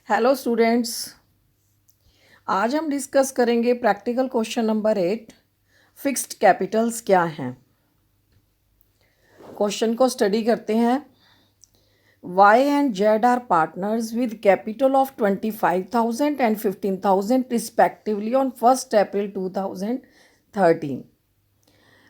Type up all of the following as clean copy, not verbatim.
Hello students, आज हम discuss करेंगे practical question number 8। Fixed capitals क्या हैं। क्वेश्चन को स्टडी करते हैं। Y and Z are partners with capital of 25,000 and 15,000 respectively on 1 April 2013।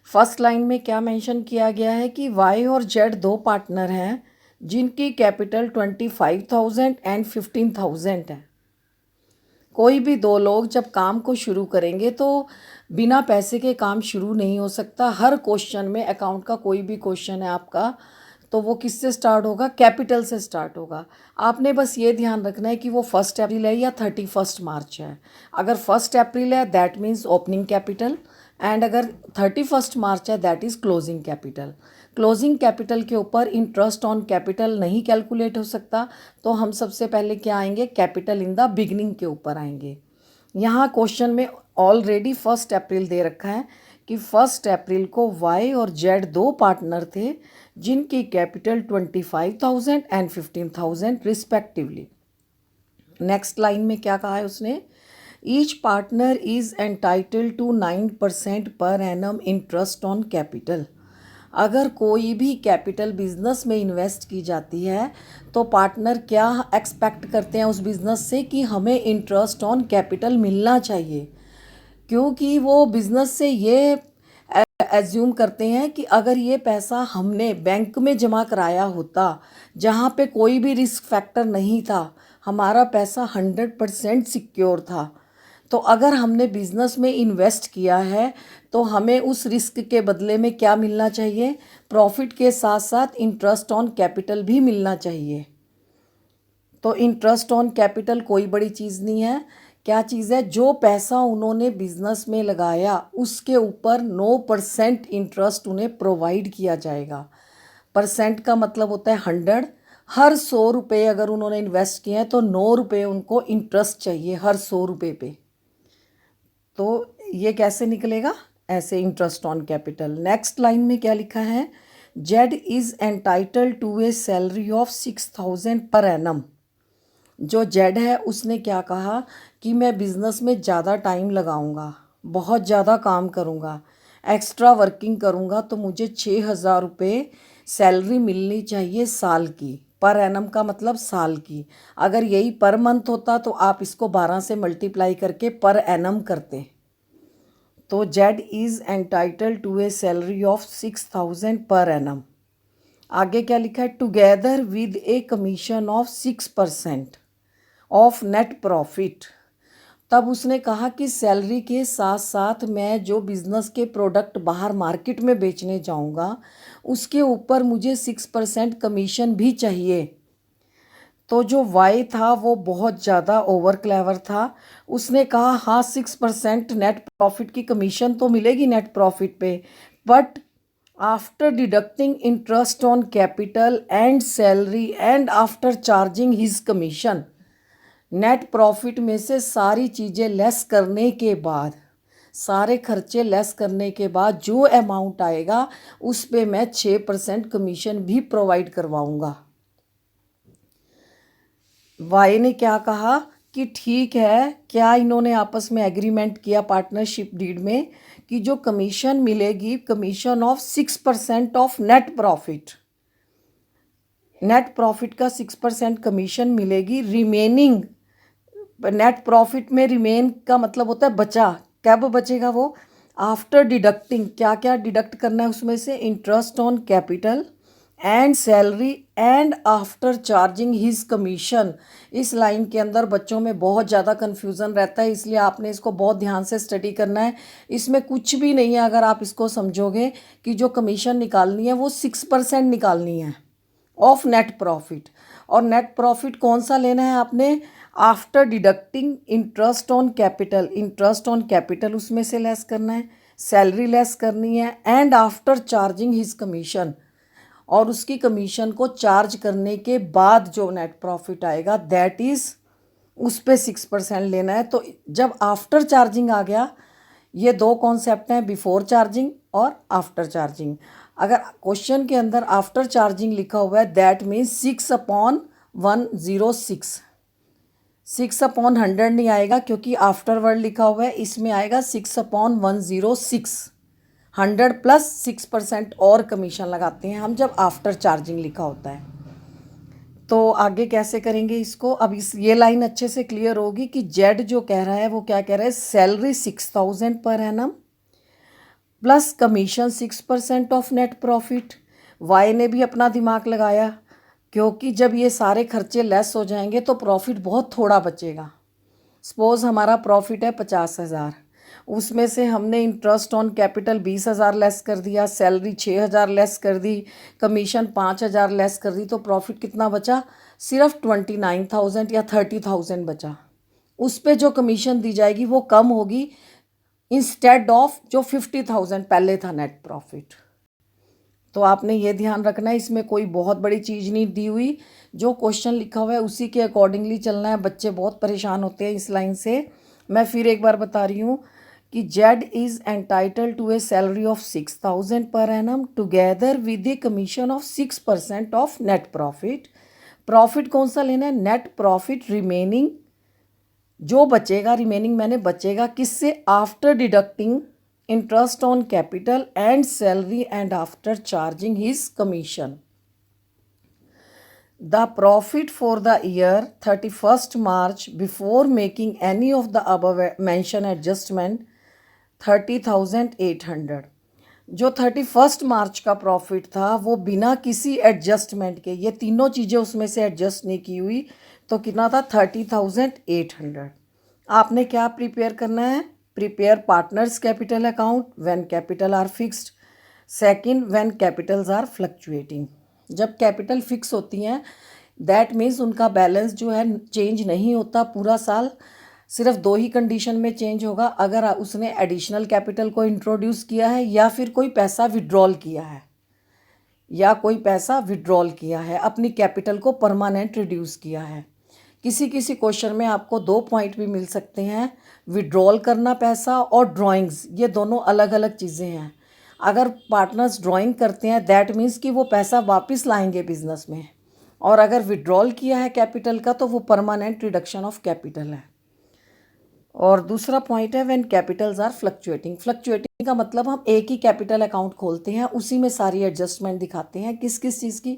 First line में क्या मेंशन किया गया है कि वाई और जेड दो पार्टनर हैं जिनकी कैपिटल 25,000 एंड 15,000 है। कोई भी दो लोग जब काम को शुरू करेंगे तो बिना पैसे के काम शुरू नहीं हो सकता। हर क्वेश्चन में अकाउंट का कोई भी क्वेश्चन है आपका तो वो किससे स्टार्ट होगा, कैपिटल से स्टार्ट होगा। आपने बस ये ध्यान रखना है कि वो 1 अप्रैल है या 31 मार्च है। अगर 1 अप्रैल है that means opening capital, and अगर 31 मार्च है that is closing capital. Closing capital के ऊपर इंटरेस्ट ऑन कैपिटल नहीं कैलकुलेट हो सकता, तो हम सबसे पहले क्या आएंगे, कैपिटल इन द बिगनिंग के ऊपर आएंगे। यहाँ क्वेश्चन में ऑलरेडी 1 अप्रैल दे रखा है कि 1 अप्रैल को वाई और जेड दो पार्टनर थे जिनकी capital 25,000 and 15,000 respectively. Next line में क्या कहा है उसने, each partner is entitled to 9% per annum interest on capital. अगर कोई भी कैपिटल बिजनेस में इन्वेस्ट की जाती है तो पार्टनर क्या एक्सपेक्ट करते हैं उस बिज़नेस से कि हमें इंटरेस्ट ऑन कैपिटल मिलना चाहिए, क्योंकि वो बिज़नेस से ये एज्यूम करते हैं कि अगर ये पैसा हमने बैंक में जमा कराया होता जहाँ पे कोई भी रिस्क फैक्टर नहीं था, हमारा पैसा 100% सिक्योर था, तो अगर हमने बिज़नेस में इन्वेस्ट किया है तो हमें उस रिस्क के बदले में क्या मिलना चाहिए, प्रॉफिट के साथ साथ इंटरेस्ट ऑन कैपिटल भी मिलना चाहिए। तो इंटरेस्ट ऑन कैपिटल कोई बड़ी चीज़ नहीं है। क्या चीज़ है, जो पैसा उन्होंने बिजनेस में लगाया उसके ऊपर 9% इंटरेस्ट उन्हें प्रोवाइड किया जाएगा। परसेंट का मतलब होता है 100। हर 100 रुपये अगर उन्होंने इन्वेस्ट किए हैं तो 9 रुपये उनको इंटरेस्ट चाहिए हर 100 रुपये पे। तो ये कैसे निकलेगा, ऐसे interest on capital. Next line में क्या लिखा है, Z is entitled to a salary of 6,000 per annum. जो जेड है उसने क्या कहा कि मैं बिज़नेस में ज़्यादा टाइम लगाऊंगा, बहुत ज़्यादा काम करूंगा, एक्स्ट्रा वर्किंग करूंगा, तो मुझे 6,000 रुपये सैलरी मिलनी चाहिए साल की। पर एनम का मतलब साल की। अगर यही पर मंथ होता तो आप इसको 12 से मल्टीप्लाई करके पर एनम करते। तो Z is entitled to a salary of 6,000 per annum. आगे क्या लिखा है, together with a commission of 6% of net profit. तब उसने कहा कि सैलरी के साथ साथ मैं जो बिज़नेस के प्रोडक्ट बाहर मार्केट में बेचने जाऊंगा उसके ऊपर मुझे 6% कमीशन भी चाहिए। तो जो वाई था वो बहुत ज़्यादा ओवर क्लेवर था। उसने कहा हाँ 6% नेट प्रॉफिट की कमीशन तो मिलेगी नेट प्रॉफिट पे, but after deducting interest on capital and salary and after charging his commission, net profit में से सारी चीज़ें लेस करने के बाद, सारे खर्चे लेस करने के बाद जो अमाउंट आएगा उस पे मैं 6% कमीशन भी प्रोवाइड करवाऊंगा। वाई ने क्या कहा कि ठीक है, क्या इन्होंने आपस में एग्रीमेंट किया पार्टनरशिप डीड में कि जो कमीशन मिलेगी, commission of 6% of net profit, net profit का 6% कमीशन मिलेगी। रिमेनिंग नेट प्रॉफिट में रिमेन का मतलब होता है बचा, कब बचेगा वो, आफ्टर डिडक्टिंग, क्या क्या डिडक्ट करना है उसमें से, interest on capital and salary and after charging his commission. इस लाइन के अंदर बच्चों में बहुत ज़्यादा कन्फ्यूज़न रहता है, इसलिए आपने इसको बहुत ध्यान से स्टडी करना है। इसमें कुछ भी नहीं है अगर आप इसको समझोगे कि जो कमीशन निकालनी है वो 6% निकालनी है ऑफ नेट प्रॉफिट। और नेट प्रॉफिट कौन सा लेना है आपने, after deducting interest on capital, interest on capital उसमें से लेस करना है, सैलरी लेस करनी है, and after charging his commission, और उसकी कमीशन को चार्ज करने के बाद जो नेट प्रॉफिट आएगा दैट इज़ उस पर 6% लेना है। तो जब आफ्टर चार्जिंग आ गया, ये दो कॉन्सेप्ट हैं, बिफोर चार्जिंग और आफ्टर चार्जिंग। अगर क्वेश्चन के अंदर आफ्टर चार्जिंग लिखा हुआ है दैट मीन्स 6/106, 6/100 नहीं आएगा क्योंकि आफ्टर वर्ड लिखा हुआ है, इसमें आएगा 6/106। 100 प्लस 6% और कमीशन लगाते हैं हम जब आफ्टर चार्जिंग लिखा होता है। तो आगे कैसे करेंगे इसको, अब इस ये लाइन अच्छे से क्लियर होगी कि जेड जो कह रहा है वो क्या कह रहा है, salary 6,000 per annum plus commission 6% of net profit. Y ने भी अपना दिमाग लगाया क्योंकि जब ये सारे खर्चे लेस हो जाएंगे तो प्रॉफिट बहुत थोड़ा बचेगा। सपोज़ हमारा प्रॉफिट है 50,000, उसमें से हमने इंटरेस्ट ऑन कैपिटल 20,000 लेस कर दिया, सैलरी 6,000 लेस कर दी, कमीशन 5,000 लेस कर दी, तो प्रॉफिट कितना बचा, सिर्फ 29,000 या 30,000 बचा। उस पर जो कमीशन दी जाएगी वो कम होगी इंस्टेड ऑफ जो 50,000 पहले था नेट प्रॉफिट। तो आपने ये ध्यान रखना है, इसमें कोई बहुत बड़ी चीज़ नहीं दी हुई, जो क्वेश्चन लिखा हुआ है उसी के अकॉर्डिंगली चलना है। बच्चे बहुत परेशान होते हैं इस लाइन से। मैं फिर एक बार बता रही हूँ कि Z is entitle to a salary of 6,000 per annum together with a commission of 6% of net profit. Profit कौन सा लेना है, नेट प्रॉफिट रिमेनिंग, जो बचेगा, रिमेनिंग मैंने बचेगा किससे, after deducting interest on capital and salary and after charging his commission. The profit for the year 31st March before making any of the above mentioned adjustment 30,800। जो 31 मार्च का profit था वो बिना किसी एडजस्टमेंट के, ये तीनों चीज़ें उसमें से एडजस्ट नहीं की हुई, तो कितना था 30,800। आपने क्या प्रिपेयर करना है, prepare partners capital account when capital are fixed. Second, when capitals are fluctuating. जब कैपिटल फिक्स होती हैं दैट मीन्स उनका बैलेंस जो है चेंज नहीं होता पूरा साल, सिर्फ दो ही कंडीशन में चेंज होगा, अगर उसने एडिशनल कैपिटल को इंट्रोड्यूस किया है या फिर कोई पैसा विड्रॉल किया है, अपनी कैपिटल को परमानेंट रिड्यूस किया है। किसी किसी क्वेश्चन में आपको 2 पॉइंट भी मिल सकते हैं, विड्रॉल करना पैसा और ड्राइंग्स, ये दोनों अलग अलग चीज़ें हैं। अगर पार्टनर्स ड्राइंग करते हैं दैट मीन्स कि वो पैसा वापस लाएंगे बिजनेस में, और अगर विड्रॉल किया है कैपिटल का तो वो परमानेंट रिडक्शन ऑफ कैपिटल है। और दूसरा पॉइंट है when capitals are fluctuating. Fluctuating का मतलब हम एक ही कैपिटल अकाउंट खोलते हैं, उसी में सारी एडजस्टमेंट दिखाते हैं, किस किस चीज़ की,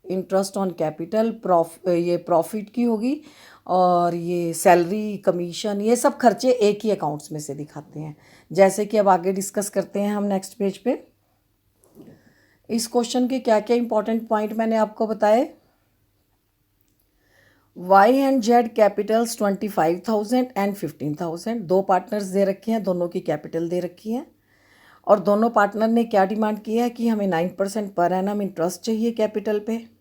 इंटरेस्ट ऑन कैपिटल, ये प्रॉफिट की होगी, और ये सैलरी, कमीशन, ये सब खर्चे एक ही अकाउंट्स में से दिखाते हैं। जैसे कि अब आगे डिस्कस करते हैं हम नेक्स्ट पेज पे। इस क्वेश्चन के क्या क्या इंपॉर्टेंट पॉइंट मैंने आपको बताए। Y and Z capitals 25,000 and 15,000, दो पार्टनर्स दे रखे हैं, दोनों की कैपिटल दे रखी है, और दोनों पार्टनर ने क्या डिमांड किया है कि हमें 9% पर एनम इंटरेस्ट चाहिए कैपिटल पे।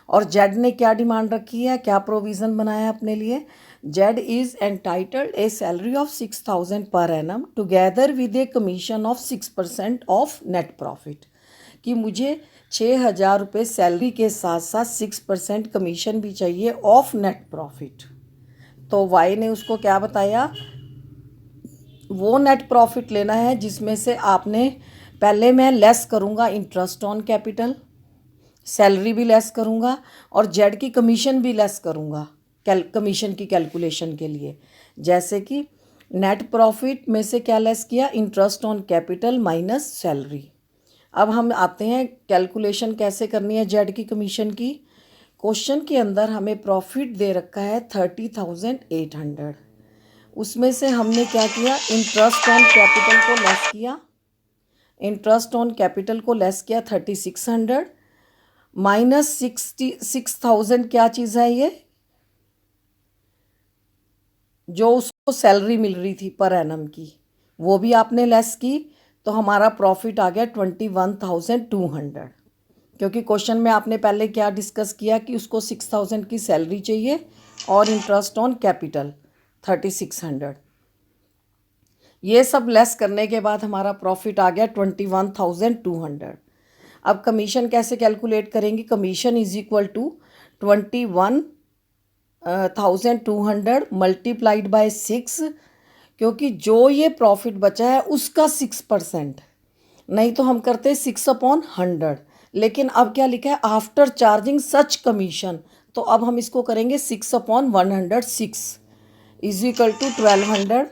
और जेड ने क्या डिमांड रखी है, क्या प्रोविज़न बनाया है अपने लिए, Z is entitled A salary of 6,000 per annum together with a commission of 6% of net profit, कि मुझे 6,000 रुपये सैलरी के साथ साथ 6% कमीशन भी चाहिए ऑफ नेट प्रॉफिट। तो वाई ने उसको क्या बताया, वो नेट प्रॉफिट लेना है जिसमें से आपने, पहले मैं लेस करूँगा इंटरेस्ट ऑन कैपिटल, सैलरी भी लेस करूँगा और जेड की कमीशन भी लेस करूँगा कमीशन की कैलकुलेशन के लिए। जैसे कि नेट प्रॉफिट में से क्या लेस किया, interest on capital minus salary. अब हम आते हैं कैलकुलेशन कैसे करनी है जेड की कमीशन की। क्वेश्चन के अंदर हमें प्रॉफिट दे रखा है 30,800, उसमें से हमने क्या किया, इंटरेस्ट ऑन कैपिटल को लेस किया, 3,600 माइनस 66,000 क्या चीज़ है ये, जो उसको सैलरी मिल रही थी पर एनम की, वो भी आपने लेस की, तो हमारा प्रॉफिट आ गया 21,200। क्योंकि क्वेश्चन में आपने पहले क्या डिस्कस किया कि उसको 6,000 की सैलरी चाहिए और इंटरेस्ट ऑन कैपिटल 3,600, ये सब लेस करने के बाद हमारा प्रॉफिट आ गया 21,200। अब कमीशन कैसे कैलकुलेट करेंगे, commission is equal to 21,200 multiplied by 6, क्योंकि जो ये प्रॉफिट बचा है उसका 6%, नहीं तो हम करते 6/100, लेकिन अब क्या लिखा है, आफ्टर चार्जिंग सच कमीशन, तो अब हम इसको करेंगे 6/106 इज इक्वल टू 1200।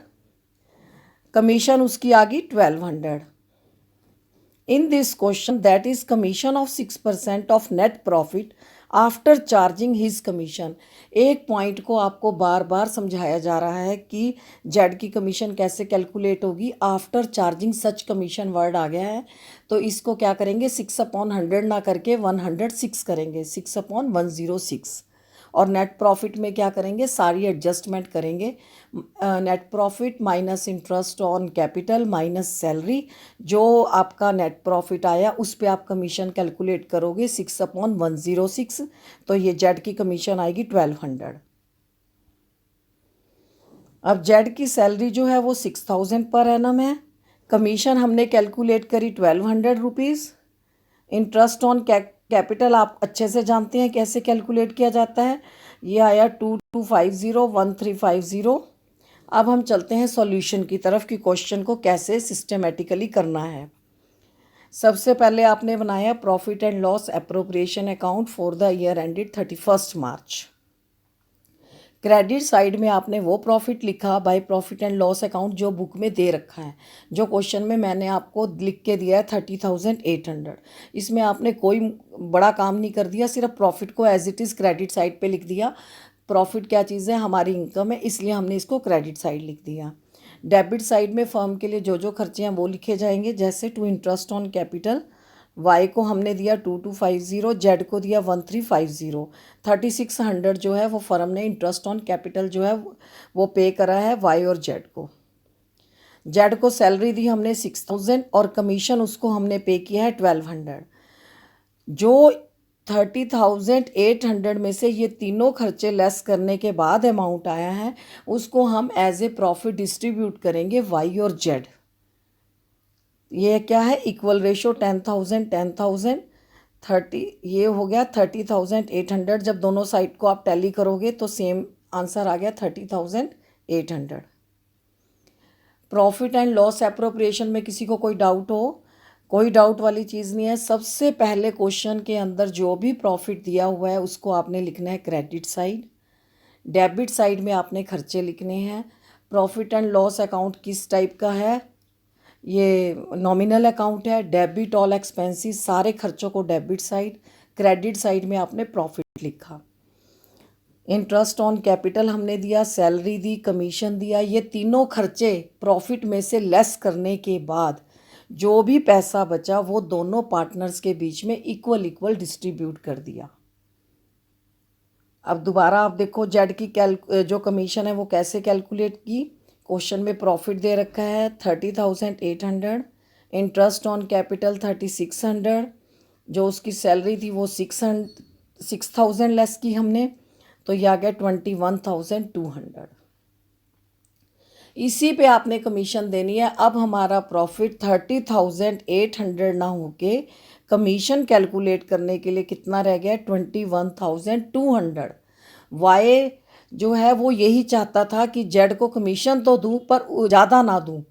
कमीशन उसकी आ गई 1200। In this question, that is commission of 6% of net profit after charging his commission। एक पॉइंट को आपको बार बार समझाया जा रहा है कि जेड की कमीशन कैसे कैलकुलेट होगी after charging such commission, word आ गया है। तो इसको क्या करेंगे, 6/100 ना करके 106 करेंगे, 6/106। और नेट प्रॉफिट में क्या करेंगे, सारी एडजस्टमेंट करेंगे। Net profit minus interest on capital minus salary, जो आपका नेट प्रॉफिट आया उस पे आप कमीशन कैलकुलेट करोगे 6/106। तो ये जेड की कमीशन आएगी 1200। अब जेड की सैलरी जो है वो 6000 पर एनम है। कमीशन हमने कैलकुलेट करी 1200 रुपीज़। इंटरेस्ट ऑन कैपिटल आप अच्छे से जानते हैं कैसे कैलकुलेट किया जाता है। ये आया 2250 1350। अब हम चलते हैं सॉल्यूशन की तरफ कि क्वेश्चन को कैसे सिस्टमेटिकली करना है। सबसे पहले आपने बनाया profit and loss appropriation account for the year ended 31 March. Credit side में आपने वो प्रॉफिट लिखा by profit and loss account जो बुक में दे रखा है, जो क्वेश्चन में मैंने आपको लिख के दिया है 30,800। इसमें आपने कोई बड़ा काम नहीं कर दिया, सिर्फ प्रॉफिट को as it is credit side पे लिख दिया। प्रॉफिट क्या चीज़ है, हमारी इनकम है, इसलिए हमने इसको क्रेडिट साइड लिख दिया। डेबिट साइड में फर्म के लिए जो जो खर्चे हैं वो लिखे जाएंगे, जैसे to interest on capital, Y को हमने दिया 2250, जेड को दिया 1350। 3600 जो है वो फर्म ने इंटरेस्ट ऑन कैपिटल जो है वो पे करा है वाई और जेड को। जेड को सैलरी दी हमने 6000 और कमीशन उसको हमने पे किया है 1200। जो 30,800 में से ये तीनों खर्चे लेस करने के बाद अमाउंट आया है उसको हम एज ए प्रॉफिट डिस्ट्रीब्यूट करेंगे वाई और जेड। ये क्या है, इक्वल रेशो 10,000 10,000 30, ये हो गया 30,800। जब दोनों साइड को आप टैली करोगे तो सेम आंसर आ गया 30,800। प्रॉफिट एंड लॉस एप्रोप्रिएशन में किसी को कोई डाउट हो, कोई डाउट वाली चीज़ नहीं है। सबसे पहले क्वेश्चन के अंदर जो भी प्रॉफिट दिया हुआ है उसको आपने लिखना है क्रेडिट साइड, डेबिट साइड में आपने खर्चे लिखने हैं। प्रॉफिट एंड लॉस अकाउंट किस टाइप का है, ये नॉमिनल अकाउंट है। डेबिट ऑल एक्सपेंसेस, सारे खर्चों को डेबिट साइड, क्रेडिट साइड में आपने प्रॉफिट लिखा। इंटरेस्ट ऑन कैपिटल हमने दिया, सैलरी दी, कमीशन दिया, ये तीनों खर्चे प्रॉफिट में से लेस करने के बाद जो भी पैसा बचा वो दोनों पार्टनर्स के बीच में इक्वल इक्वल डिस्ट्रीब्यूट कर दिया। अब दोबारा आप देखो जेड की जो कमीशन है वो कैसे कैलकुलेट की। क्वेश्चन में प्रॉफिट दे रखा है 30,800, इंटरेस्ट ऑन कैपिटल 3600, जो उसकी सैलरी थी वो 6,000 लेस की हमने, तो यह आ गया 21,200। इसी पे आपने कमीशन देनी है। अब हमारा प्रॉफिट 30,800 ना होके कमीशन कैलकुलेट करने के लिए कितना रह गया, 21,200। वाई जो है वो यही चाहता था कि जेड को कमीशन तो दूं पर ज़्यादा ना दूं,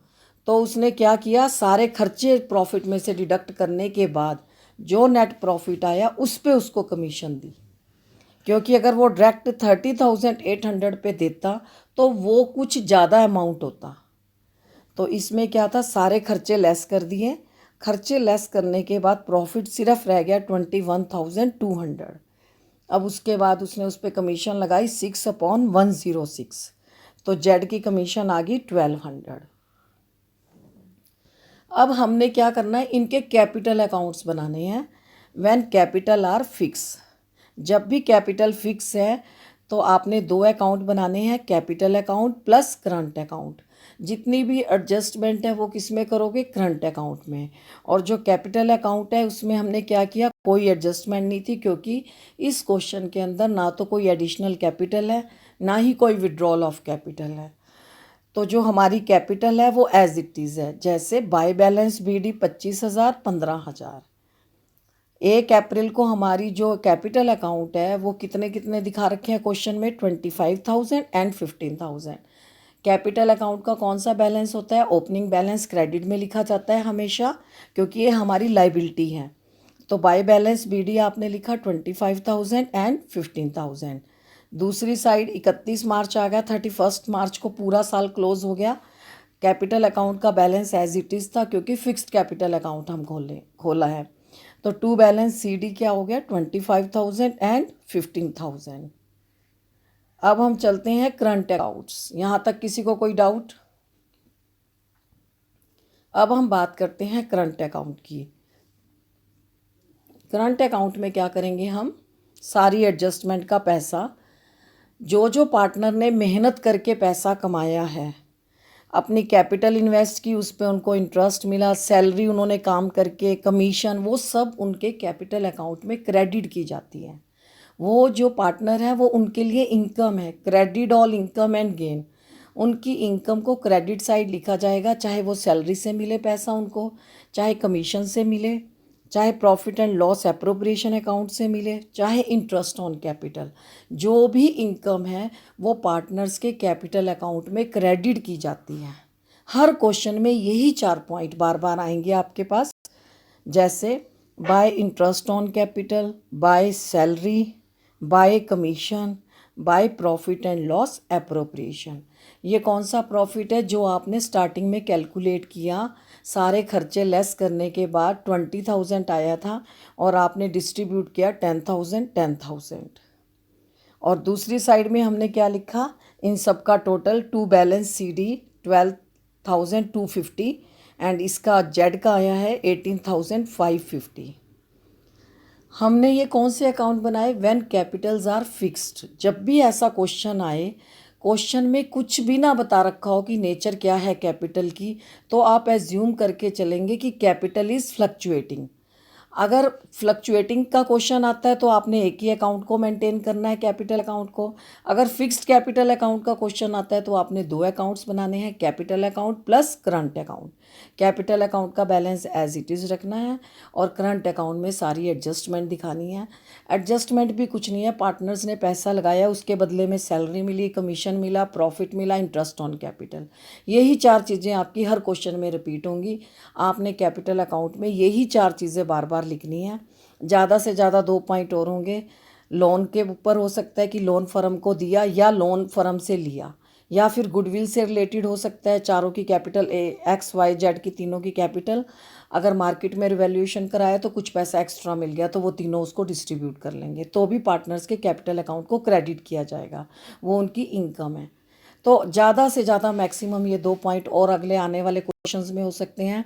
तो उसने क्या किया, सारे खर्चे प्रॉफिट में से डिडक्ट करने के बाद जो नेट प्रॉफिट आया उस पे उसको कमीशन दी। क्योंकि अगर वो डायरेक्ट 30,800 पे देता तो वो कुछ ज़्यादा अमाउंट होता। तो इसमें क्या था, सारे खर्चे लेस कर दिए। खर्चे लेस करने के बाद प्रॉफिट सिर्फ रह गया 21,200। अब उसके बाद उसने उस पर कमीशन लगाई 6/106, तो जेड की कमीशन आ गई 1200। अब हमने क्या करना है, इनके कैपिटल अकाउंट्स बनाने हैं। व्हेन कैपिटल आर फिक्स, जब भी कैपिटल फिक्स है तो आपने दो अकाउंट बनाने हैं, capital account plus current account. जितनी भी एडजस्टमेंट है वो किस में करोगे, करंट अकाउंट में। और जो कैपिटल अकाउंट है उसमें हमने क्या किया, कोई एडजस्टमेंट नहीं थी, क्योंकि इस क्वेश्चन के अंदर ना तो कोई एडिशनल कैपिटल है ना ही कोई विड्रॉल ऑफ कैपिटल है। तो जो हमारी कैपिटल है वो एज इट इज़ है, जैसे बाय बैलेंस BD 25,000 15,000। 1 अप्रैल को हमारी जो कैपिटल अकाउंट है वो कितने कितने दिखा रखे हैं क्वेश्चन में, 25,000 एंड 15,000। कैपिटल अकाउंट का कौन सा बैलेंस होता है, ओपनिंग बैलेंस क्रेडिट में लिखा जाता है हमेशा, क्योंकि ये हमारी लाइबिलिटी है। तो बाय बैलेंस बीडी आपने लिखा 25,000 एंड 15,000। दूसरी साइड 31 मार्च आ गया, 31 मार्च को पूरा साल क्लोज हो गया। कैपिटल अकाउंट का बैलेंस एज इट इज़ था क्योंकि फिक्स्ड कैपिटल अकाउंट हम खोला है। तो टू बैलेंस सीडी क्या हो गया 25,000 एंड 15,000। अब हम चलते हैं करंट अकाउंट्स। यहाँ तक किसी को कोई डाउट? अब हम बात करते हैं करंट अकाउंट की। करंट अकाउंट में क्या करेंगे हम, सारी एडजस्टमेंट का पैसा, जो पार्टनर ने मेहनत करके पैसा कमाया है, अपनी कैपिटल इन्वेस्ट की, उस पर उनको इंटरेस्ट मिला, सैलरी उन्होंने काम करके, कमीशन, वो सब उनके कैपिटल अकाउंट में क्रेडिट की जाती है। वो जो पार्टनर है वो उनके लिए इनकम है, credit all income and gain. उनकी इनकम को क्रेडिट साइड लिखा जाएगा, चाहे वो सैलरी से मिले पैसा उनको, चाहे कमीशन से मिले, चाहे profit and loss appropriation account से मिले, चाहे इंटरेस्ट ऑन कैपिटल। जो भी इनकम है वो पार्टनर्स के कैपिटल अकाउंट में क्रेडिट की जाती है। हर क्वेश्चन में यही 4 पॉइंट बार बार आएंगे आपके पास, जैसे bye interest on capital, by salary, bye commission, by profit and loss appropriation. ये कौन सा प्रॉफिट है? जो आपने स्टार्टिंग में कैलकुलेट किया, सारे खर्चे लेस करने के बाद 20,000 आया था और आपने डिस्ट्रीब्यूट किया 10,000। और दूसरी साइड में हमने क्या लिखा, इन सब का total two balance CD 12,250 and इसका जेड का आया है 18,550। हमने ये कौन से अकाउंट बनाए? When capitals are fixed. जब भी ऐसा क्वेश्चन आए, क्वेश्चन में कुछ भी ना बता रखा हो कि नेचर क्या है कैपिटल की, तो आप एज्यूम करके चलेंगे कि कैपिटल इज़ फ्लक्चुएटिंग। अगर फ्लक्चुएटिंग का क्वेश्चन आता है तो आपने एक ही अकाउंट को मेंटेन करना है, कैपिटल अकाउंट को। अगर फिक्स्ड कैपिटल अकाउंट का क्वेश्चन आता है तो आपने 2 अकाउंट्स बनाने हैं, capital account plus current account. Capital account का बैलेंस एज इट इज़ रखना है और करंट अकाउंट में सारी एडजस्टमेंट दिखानी है। एडजस्टमेंट भी कुछ नहीं है, पार्टनर्स ने पैसा लगाया, उसके बदले में सैलरी मिली, कमीशन मिला, प्रॉफिट मिला, इंटरेस्ट ऑन कैपिटल। यही 4 चीज़ें आपकी हर क्वेश्चन में रिपीट होंगी। आपने कैपिटल अकाउंट में यही 4 चीज़ें बार बार लिखनी है। ज़्यादा से ज़्यादा 2 पॉइंट और होंगे। लोन के ऊपर हो सकता है कि लोन फर्म को दिया या लोन फर्म से लिया, या फिर गुडविल से रिलेटेड हो सकता है। चारों की कैपिटल एक्स वाई जेड की तीनों की कैपिटल अगर मार्केट में रिवैल्यूएशन कराया तो कुछ पैसा एक्स्ट्रा मिल गया तो वो तीनों उसको डिस्ट्रीब्यूट कर लेंगे, तो भी पार्टनर्स के कैपिटल अकाउंट को क्रेडिट किया जाएगा, वो उनकी इनकम है। तो ज़्यादा से ज़्यादा मैक्सिमम ये 2 पॉइंट और अगले आने वाले क्वेश्चंस में हो सकते हैं।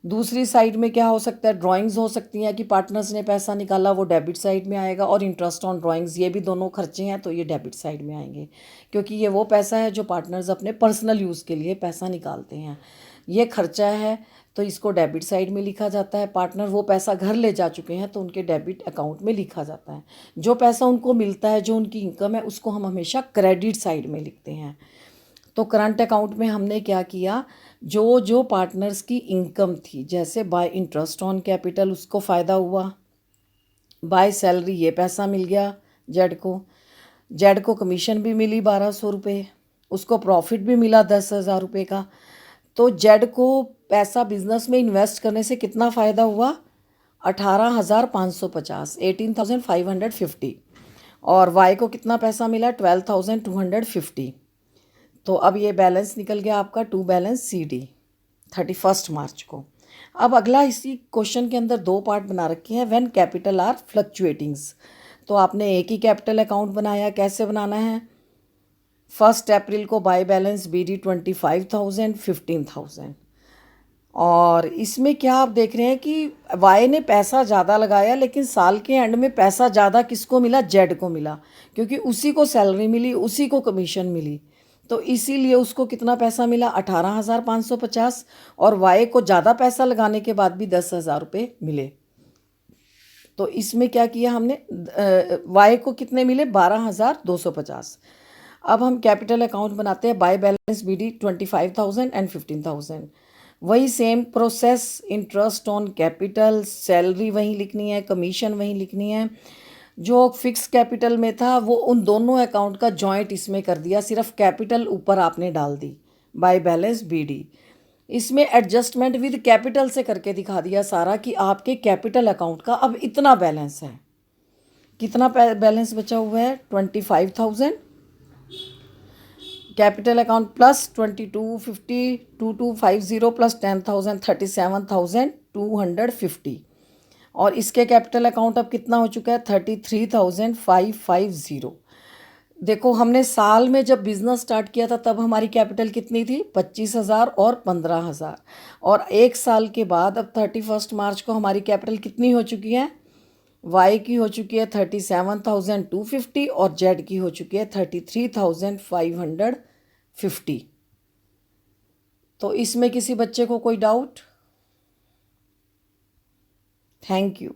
दूसरी साइड में क्या हो सकता है? ड्राइंग्स हो सकती हैं कि पार्टनर्स ने पैसा निकाला, वो डेबिट साइड में आएगा, और इंटरेस्ट ऑन ड्राइंग्स, ये भी दोनों खर्चे हैं तो ये डेबिट साइड में आएंगे, क्योंकि ये वो पैसा है जो पार्टनर्स अपने पर्सनल यूज़ के लिए पैसा निकालते हैं। ये खर्चा है तो इसको डेबिट साइड में लिखा जाता है। पार्टनर वो पैसा घर ले जा चुके हैं तो उनके डेबिट अकाउंट में लिखा जाता है। जो पैसा उनको मिलता है, जो उनकी इनकम है, उसको हम हमेशा क्रेडिट साइड में लिखते हैं। तो करंट अकाउंट में हमने क्या किया, जो पार्टनर्स की इनकम थी, जैसे बाय इंटरेस्ट ऑन कैपिटल उसको फ़ायदा हुआ, बाय सैलरी ये पैसा मिल गया जेड को कमीशन भी मिली 1,200 रुपये, उसको प्रॉफिट भी मिला 10,000 रुपये का। तो जेड को पैसा बिजनेस में इन्वेस्ट करने से कितना फ़ायदा हुआ? 18,550, 18,550। और वाई को कितना पैसा मिला? 12,250। तो अब ये बैलेंस निकल गया आपका टू बैलेंस सीडी 31 मार्च को। अब अगला इसी क्वेश्चन के अंदर 2 पार्ट बना रखे हैं, व्हेन कैपिटल आर फ्लक्चुएटिंग्स। तो आपने एक ही कैपिटल अकाउंट बनाया, कैसे बनाना है? 1 अप्रैल को बाय बैलेंस बीडी 25,000, 15,000। और इसमें क्या आप देख रहे हैं कि वाई ने पैसा ज़्यादा लगाया, लेकिन साल के एंड में पैसा ज़्यादा किसको मिला? जेड को मिला, क्योंकि उसी को सैलरी मिली, उसी को कमीशन मिली, तो इसीलिए उसको कितना पैसा मिला? 18,550। और वाई को ज़्यादा पैसा लगाने के बाद भी 10,000 रुपये मिले। तो इसमें क्या किया हमने? वाई को कितने मिले? 12,250। अब हम कैपिटल अकाउंट बनाते हैं, बाय बैलेंस बीडी 25,000 एंड 15,000। वही same process, interest on capital, salary वहीं लिखनी है, कमीशन वहीं लिखनी है। जो फिक्स कैपिटल में था वो उन दोनों अकाउंट का जॉइंट इसमें कर दिया, सिर्फ कैपिटल ऊपर आपने डाल दी, बाय बैलेंस बीडी। इसमें एडजस्टमेंट विद कैपिटल से करके दिखा दिया सारा कि आपके कैपिटल अकाउंट का अब इतना बैलेंस है। कितना बैलेंस बचा हुआ है? 25,000 कैपिटल अकाउंट प्लस 2250 प्लस 10,000 37,250 और इसके कैपिटल अकाउंट अब कितना हो चुका है? 33,550। देखो हमने साल में जब बिज़नेस स्टार्ट किया था तब हमारी कैपिटल कितनी थी? 25,000 और 15,000 और एक साल के बाद अब 31 मार्च को हमारी कैपिटल कितनी हो चुकी है? वाई की हो चुकी है 37,250 और जेड की हो चुकी है 33,550। तो इसमें किसी बच्चे को कोई डाउट? Thank you.